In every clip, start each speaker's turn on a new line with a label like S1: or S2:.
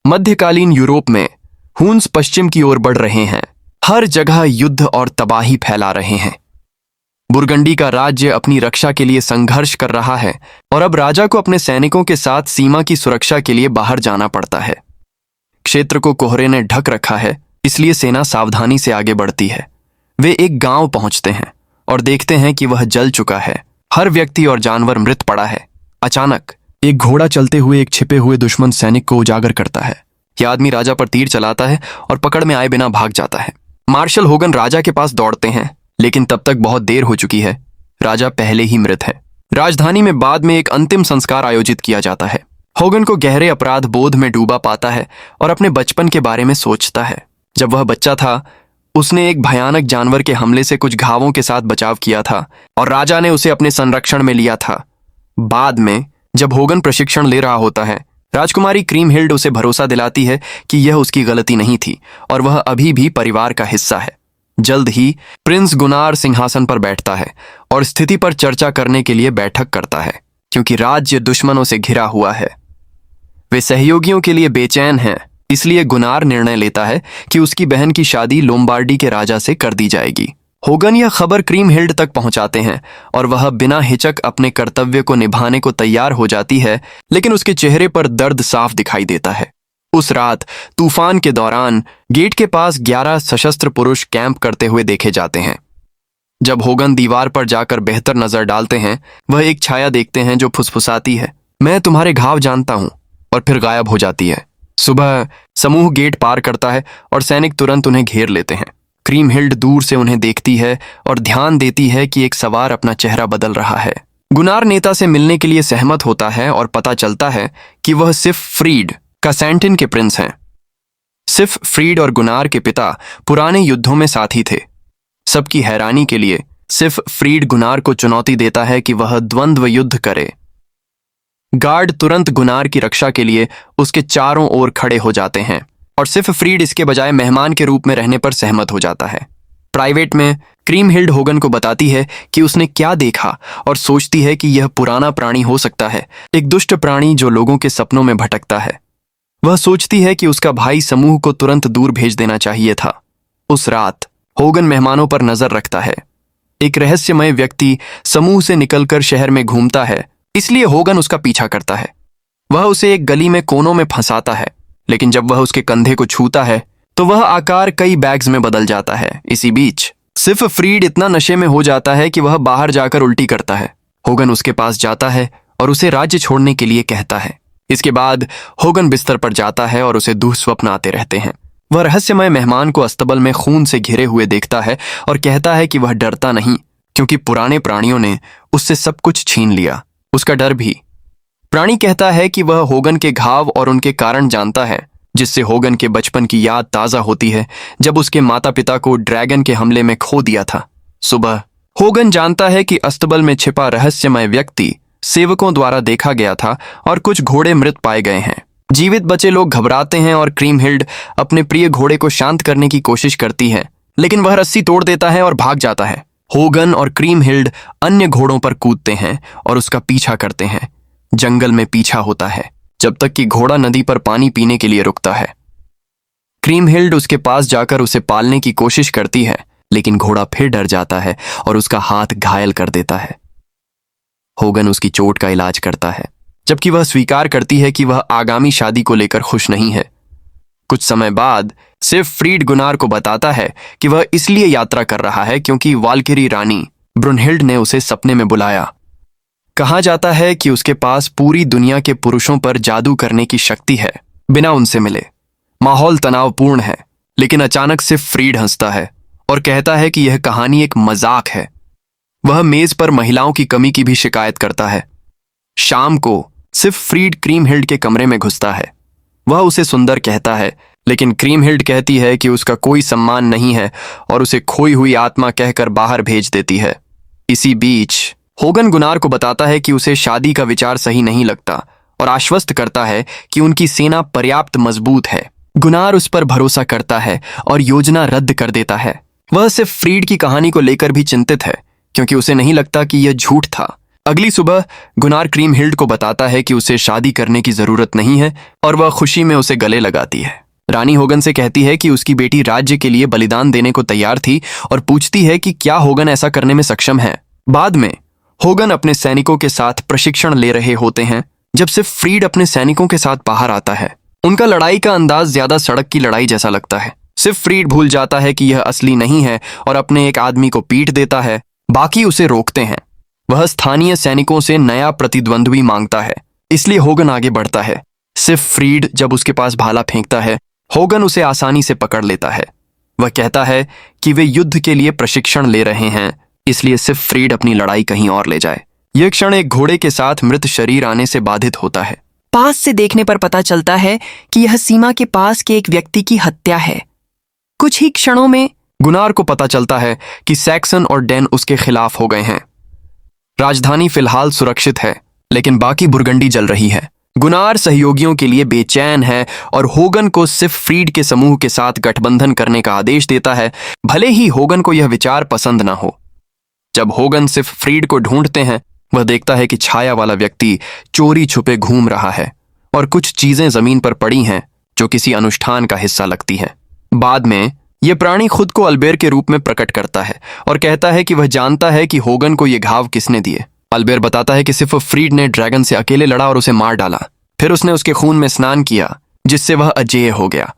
S1: मध्यकालीन यूरोप में हून्स पश्चिम की ओर बढ़ रहे हैं। हर जगह युद्ध और तबाही फैला रहे हैं। बुरगंडी का राज्य अपनी रक्षा के लिए संघर्ष कर रहा है और अब राजा को अपने सैनिकों के साथ सीमा की सुरक्षा के लिए बाहर जाना पड़ता है। क्षेत्र को कोहरे ने ढक रखा है, इसलिए सेना सावधानी से आगे बढ़ती है। वे एक गांव पहुंचते हैं और देखते हैं कि वह जल चुका है। हर व्यक्ति और जानवर मृत पड़ा है। अचानक एक घोड़ा चलते हुए एक छिपे हुए दुश्मन सैनिक को उजागर करता है। यह आदमी राजा पर तीर चलाता है और पकड़ में आए बिना भाग जाता है। मार्शल होगन राजा के पास दौड़ते हैं, लेकिन तब तक बहुत देर हो चुकी है। राजा पहले ही मृत है। राजधानी में बाद में एक अंतिम संस्कार आयोजित किया जाता है। होगन को गहरे अपराध बोध में डूबा पाता है और अपने बचपन के बारे में सोचता है। जब वह बच्चा था, उसने एक भयानक जानवर के हमले से कुछ घावों के साथ बचाव किया था और राजा ने उसे अपने संरक्षण में लिया था। बाद में जब होगन प्रशिक्षण ले रहा होता है, राजकुमारी क्रीमहिल्ड उसे भरोसा दिलाती है कि यह उसकी गलती नहीं थी और वह अभी भी परिवार का हिस्सा है। जल्द ही प्रिंस गुनार सिंहासन पर बैठता है और स्थिति पर चर्चा करने के लिए बैठक करता है, क्योंकि राज्य दुश्मनों से घिरा हुआ है। वे सहयोगियों के लिए बेचैन हैं, इसलिए गुनार निर्णय लेता है कि उसकी बहन की शादी लोम्बार्डी के राजा से कर दी जाएगी। होगन यह खबर क्रीमहिल्ड तक पहुंचाते हैं और वह बिना हिचक अपने कर्तव्य को निभाने को तैयार हो जाती है, लेकिन उसके चेहरे पर दर्द साफ दिखाई देता है। उस रात तूफान के दौरान गेट के पास 11 सशस्त्र पुरुष कैंप करते हुए देखे जाते हैं। जब होगन दीवार पर जाकर बेहतर नजर डालते हैं, वह एक छाया देखते हैं जो फुसफुसाती है, मैं तुम्हारे घाव जानता हूं, और फिर गायब हो जाती है। सुबह समूह गेट पार करता है और सैनिक तुरंत उन्हें घेर लेते हैं। क्रीमहिल्ड दूर से उन्हें देखती है और ध्यान देती है कि एक सवार अपना चेहरा बदल रहा है। गुनार नेता से मिलने के लिए सहमत होता है और पता चलता है कि वह सिफ फ्रीड कासेंटिन के प्रिंस हैं। सिफ फ्रीड और गुनार के पिता पुराने युद्धों में साथी थे। सबकी हैरानी के लिए सिफ फ्रीड गुनार को चुनौती देता है कि वह द्वंद्व युद्ध करे। गार्ड तुरंत गुनार की रक्षा के लिए उसके चारों ओर खड़े हो जाते हैं और सिफ फ्रीड इसके बजाय मेहमान के रूप में रहने पर सहमत हो जाता है। प्राइवेट में क्रीमहिल्ड होगन को बताती है कि उसने क्या देखा और सोचती है कि यह पुराना प्राणी हो सकता है, एक दुष्ट प्राणी जो लोगों के सपनों में भटकता है। वह सोचती है कि उसका भाई समूह को तुरंत दूर भेज देना चाहिए था। उस रात होगन मेहमानों पर नजर रखता है। एक रहस्यमय व्यक्ति समूह से निकलकर शहर में घूमता है, इसलिए होगन उसका पीछा करता है। वह उसे एक गली में कोनों में फंसाता है, लेकिन जब वह उसके कंधे को छूता है तो वह आकार कई बैग्स में बदल जाता है। इसी बीच सिर्फ फ्रीड इतना नशे में हो जाता है कि वह बाहर जाकर उल्टी करता है। होगन उसके पास जाता है और उसे राज्य छोड़ने के लिए कहता है। इसके बाद होगन बिस्तर पर जाता है और उसे दुःस्वप्न आते रहते हैं। वह रहस्यमय मेहमान को अस्तबल में खून से घिरे हुए देखता है और कहता है कि वह डरता नहीं, क्योंकि पुराने प्राणियों ने उससे सब कुछ छीन लिया। उसका डर भी। प्राणी कहता है कि वह होगन के घाव और उनके कारण जानता है, जिससे होगन के बचपन की याद ताजा होती है, जब उसके माता पिता को ड्रैगन के हमले में खो दिया था। सुबह होगन जानता है कि अस्तबल में छिपा रहस्यमय व्यक्ति सेवकों द्वारा देखा गया था और कुछ घोड़े मृत पाए गए हैं। जीवित बचे लोग घबराते हैं और क्रीमहिल्ड अपने प्रिय घोड़े को शांत करने की कोशिश करती है, लेकिन वह रस्सी तोड़ देता है और भाग जाता है। होगन और क्रीमहिल्ड अन्य घोड़ों पर कूदते हैं और उसका पीछा करते हैं। जंगल में पीछा होता है जब तक कि घोड़ा नदी पर पानी पीने के लिए रुकता है। क्रीमहिल्ड उसके पास जाकर उसे पालने की कोशिश करती है, लेकिन घोड़ा फिर डर जाता है और उसका हाथ घायल कर देता है। होगन उसकी चोट का इलाज करता है, जबकि वह स्वीकार करती है कि वह आगामी शादी को लेकर खुश नहीं है। कुछ समय बाद सिर्फ फ्रीड गुनार को बताता है कि वह इसलिए यात्रा कर रहा है क्योंकि वाल्किरी रानी ब्रुनहिल्ड ने उसे सपने में बुलाया। कहा जाता है कि उसके पास पूरी दुनिया के पुरुषों पर जादू करने की शक्ति है बिना उनसे मिले। माहौल तनावपूर्ण है, लेकिन अचानक सिर्फ फ्रीड हंसता है और कहता है कि यह कहानी एक मजाक है। वह मेज पर महिलाओं की कमी की भी शिकायत करता है। शाम को सिर्फ फ्रीड क्रीमहिल्ड के कमरे में घुसता है। वह उसे सुंदर कहता है, लेकिन क्रीमहिल्ड कहती है कि उसका कोई सम्मान नहीं है और उसे खोई हुई आत्मा कहकर बाहर भेज देती है। इसी बीच होगन गुनार को बताता है कि उसे शादी का विचार सही नहीं लगता और आश्वस्त करता है कि उनकी सेना पर्याप्त मजबूत है। गुनार उस पर भरोसा करता है और योजना रद्द कर देता है। वह सिर्फ फ्रीड की कहानी को लेकर भी चिंतित है, क्योंकि उसे नहीं लगता कि यह झूठ था। अगली सुबह गुनार क्रीमहिल्ड को बताता है कि उसे शादी करने की जरूरत नहीं है और वह खुशी में उसे गले लगाती है। रानी होगन से कहती है कि उसकी बेटी राज्य के लिए बलिदान देने को तैयार थी और पूछती है कि क्या होगन ऐसा करने में सक्षम है। बाद में होगन अपने सैनिकों के साथ प्रशिक्षण ले रहे होते हैं जब सिर्फ फ्रीड अपने सैनिकों के साथ बाहर आता है। उनका लड़ाई का अंदाज ज्यादा सड़क की लड़ाई जैसा लगता है। सिर्फ फ्रीड भूल जाता है कि यह असली नहीं है और अपने एक आदमी को पीट देता है। बाकी उसे रोकते हैं। वह स्थानीय सैनिकों से नया प्रतिद्वंद्वी मांगता है, इसलिए होगन आगे बढ़ता है। सिर्फ फ्रीड जब उसके पास भाला फेंकता है, होगन उसे आसानी से पकड़ लेता है। वह कहता है कि वे युद्ध के लिए प्रशिक्षण ले रहे हैं, इसलिए सिर्फ फ्रीड अपनी लड़ाई कहीं और ले जाए। यह क्षण एक घोड़े के साथ मृत शरीर आने से बाधित होता है।
S2: पास से देखने पर पता चलता है कि यह सीमा के पास के एक व्यक्ति की हत्या है। कुछ ही क्षणों में
S1: गुनार को पता चलता है कि सैक्सन और डेन उसके खिलाफ हो गए हैं। राजधानी फिलहाल सुरक्षित है, लेकिन बाकी बुरगंडी जल रही है। गुनार सहयोगियों के लिए बेचैन है और होगन को सिर्फ फ्रीड के समूह के साथ गठबंधन करने का आदेश देता है, भले ही होगन को यह विचार पसंद ना हो। जब होगन सिर्फ फ्रीड को ढूंढते हैं, वह देखता है कि छाया वाला व्यक्ति चोरी छुपे घूम रहा है और कुछ चीजें जमीन पर पड़ी हैं जो किसी अनुष्ठान का हिस्सा लगती हैं। बाद में यह प्राणी खुद को अल्बेर के रूप में प्रकट करता है और कहता है कि वह जानता है कि होगन को ये घाव किसने दिए। अल्बेर बताता है कि सिर्फ फ्रीड ने ड्रैगन से अकेले लड़ा और उसे मार डाला। फिर उसने उसके खून में स्नान किया, जिससे वह अजेय हो गया।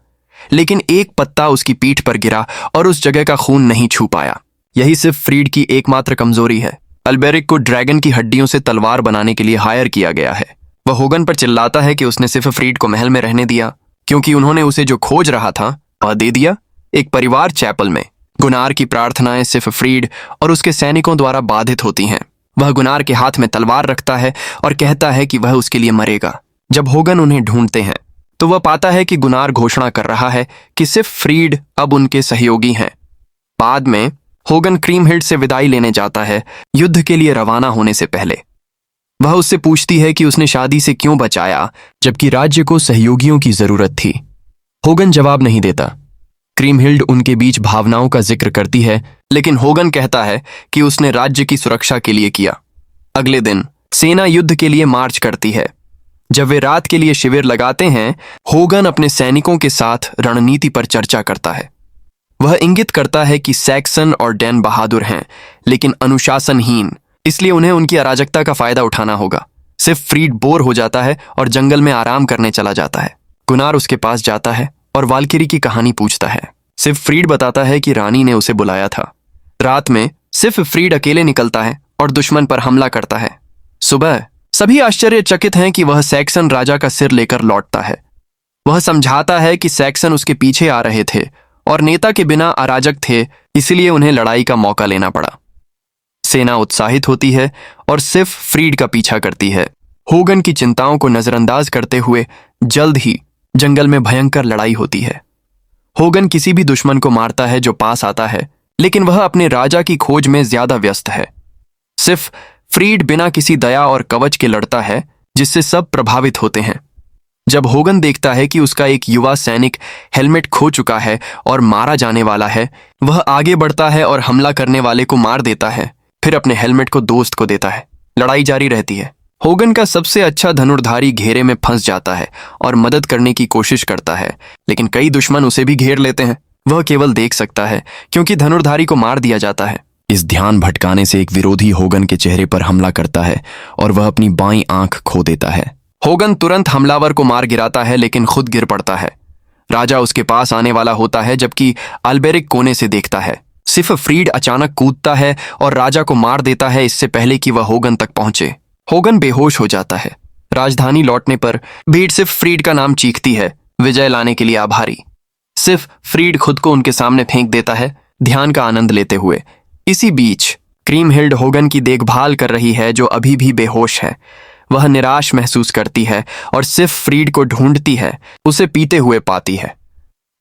S1: लेकिन एक पत्ता उसकी पीठ पर गिरा और उस जगह का खून नहीं छू पाया। यही सिर्फ फ्रीड की एकमात्र कमजोरी है। अल्बेरिक को ड्रैगन की हड्डियों से तलवार बनाने के लिए हायर किया गया है। वह होगन पर चिल्लाता है कि उसने सिर्फ फ्रीड को महल में रहने दिया क्योंकि उन्होंने उसे जो खोज रहा था वह दे दिया, एक परिवार चैपल में। गुनार की प्रार्थनाएं सिर्फ फ्रीड और उसके सैनिकों द्वारा बाधित होती हैं। वह गुनार के हाथ में तलवार रखता है और कहता है कि वह उसके लिए मरेगा। जब होगन उन्हें ढूंढते हैं तो वह पाता है कि गुनार घोषणा कर रहा है कि सिर्फ फ्रीड अब उनके सहयोगी हैं। बाद में होगन क्रीमहिल्ड से विदाई लेने जाता है, युद्ध के लिए रवाना होने से पहले। वह उससे पूछती है कि उसने शादी से क्यों बचाया जबकि राज्य को सहयोगियों की जरूरत थी। होगन जवाब नहीं देता। क्रीमहिल्ड उनके बीच भावनाओं का जिक्र करती है, लेकिन होगन कहता है कि उसने राज्य की सुरक्षा के लिए किया। अगले दिन सेना युद्ध के लिए मार्च करती है। जब वे रात के लिए शिविर लगाते हैं, होगन अपने सैनिकों के साथ रणनीति पर चर्चा करता है। वह इंगित करता है कि सैक्सन और डेन बहादुर हैं, लेकिन अनुशासनहीन, इसलिए उन्हें उनकी अराजकता का फायदा उठाना होगा। सिर्फ फ्रीड बोर हो जाता है और जंगल में आराम करने चला जाता है। गुनार उसके पास जाता है और वाल्किरी की कहानी पूछता है। सिर्फ फ्रीड बताता है कि रानी ने उसे बुलाया था। रात में सिर्फ फ्रीड अकेले निकलता है और दुश्मन पर हमला करता है। सुबह सभी आश्चर्यचकित हैं कि वह सैक्सन राजा का सिर लेकर लौटता है। वह समझाता है कि सैक्सन उसके पीछे आ रहे थे और नेता के बिना अराजक थे, इसलिए उन्हें लड़ाई का मौका लेना पड़ा। सेना उत्साहित होती है और सिर्फ फ्रीड का पीछा करती है। होगन की चिंताओं को नजरअंदाज करते हुए जल्द ही जंगल में भयंकर लड़ाई होती है। होगन किसी भी दुश्मन को मारता है जो पास आता है, लेकिन वह अपने राजा की खोज में ज्यादा व्यस्त है। सिर्फ फ्रीड बिना किसी दया और कवच के लड़ता है, जिससे सब प्रभावित होते हैं। जब होगन देखता है कि उसका एक युवा सैनिक हेलमेट खो चुका है और मारा जाने वाला है, वह आगे बढ़ता है और हमला करने वाले को मार देता है, फिर अपने हेलमेट को दोस्त को देता है। लड़ाई जारी रहती है। होगन का सबसे अच्छा धनुर्धारी घेरे में फंस जाता है और मदद करने की कोशिश करता है, लेकिन कई दुश्मन उसे भी घेर लेते हैं। वह केवल देख सकता है क्योंकि धनुर्धारी को मार दिया जाता है। इस ध्यान भटकाने से एक विरोधी होगन के चेहरे पर हमला करता है और वह अपनी बाईं आंख खो देता है। होगन तुरंत हमलावर को मार गिराता है, लेकिन खुद गिर पड़ता है। राजा उसके पास आने वाला होता है, जबकि अल्बेरिक कोने से देखता है। सिर्फ फ्रीड अचानक कूदता है और राजा को मार देता है, इससे पहले कि वह होगन तक पहुंचे। होगन बेहोश हो जाता है। राजधानी लौटने पर भीड़ सिर्फ फ्रीड का नाम चीखती है, विजय लाने के लिए आभारी। सिर्फ फ्रीड खुद को उनके सामने फेंक देता है, ध्यान का आनंद लेते हुए। इसी बीच क्रीमहिल्ड होगन की देखभाल कर रही है, जो अभी भी बेहोश है। वह निराश महसूस करती है और सिर्फ फ्रीड को ढूंढती है, उसे पीते हुए पाती है।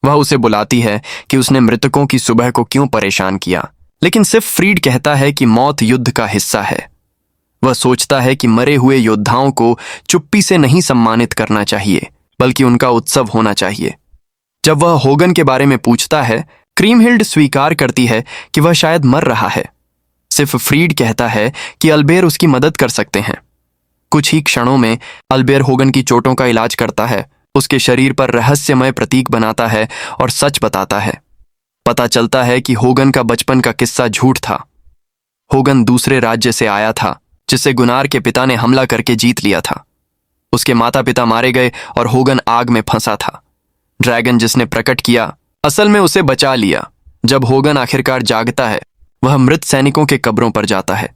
S1: वह उसे बुलाती है कि उसने मृतकों की सुबह को क्यों परेशान किया, लेकिन सिर्फ फ्रीड कहता है कि मौत युद्ध का हिस्सा है। वह सोचता है कि मरे हुए योद्धाओं को चुप्पी से नहीं सम्मानित करना चाहिए, बल्कि उनका उत्सव होना चाहिए। जब वह होगन के बारे में पूछता है, क्रीमहिल्ड स्वीकार करती है कि वह शायद मर रहा है। सिर्फ फ्रीड कहता है कि अल्बेर उसकी मदद कर सकते हैं। कुछ ही क्षणों में अल्बेर होगन की चोटों का इलाज करता है, उसके शरीर पर रहस्यमय प्रतीक बनाता है और सच बताता है। पता चलता है कि होगन का बचपन का किस्सा झूठ था। होगन दूसरे राज्य से आया था जिसे गुनार के पिता ने हमला करके जीत लिया था। उसके माता पिता मारे गए और होगन आग में फंसा था। ड्रैगन जिसने प्रकट किया असल में उसे बचा लिया। जब होगन आखिरकार जागता है, वह मृत सैनिकों के कब्रों पर जाता है।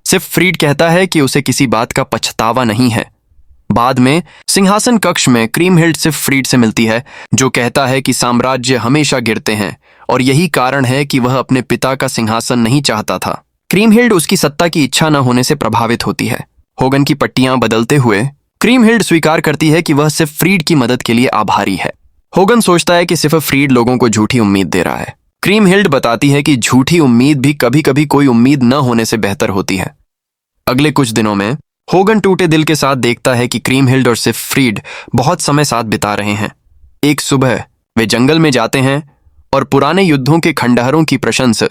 S1: सिर्फ फ्रीड कहता है कि उसे किसी बात का पछतावा नहीं है। बाद में सिंहासन कक्ष में क्रीमहिल्ड सिर्फ फ्रीड से मिलती है, जो कहता है कि साम्राज्य हमेशा गिरते हैं और यही कारण है कि वह अपने पिता का सिंहासन नहीं चाहता था। क्रीमहिल्ड उसकी सत्ता की इच्छा न होने से प्रभावित होती है। होगन की पट्टियां बदलते हुए क्रीमहिल्ड स्वीकार करती है कि वह सिर्फ फ्रीड की मदद के लिए आभारी है। होगन सोचता है कि सिर्फ फ्रीड लोगों को झूठी उम्मीद दे रहा है। क्रीमहिल्ड बताती है कि झूठी उम्मीद भी कभी कभी कोई उम्मीद न होने से बेहतर होती है। अगले कुछ दिनों में होगन टूटे दिल के साथ देखता है कि क्रीमहिल्ड और सिर्फ फ्रीड बहुत समय साथ बिता रहे हैं। एक सुबह वे जंगल में जाते हैं और पुराने युद्धों के खंडहरों की प्रशंसा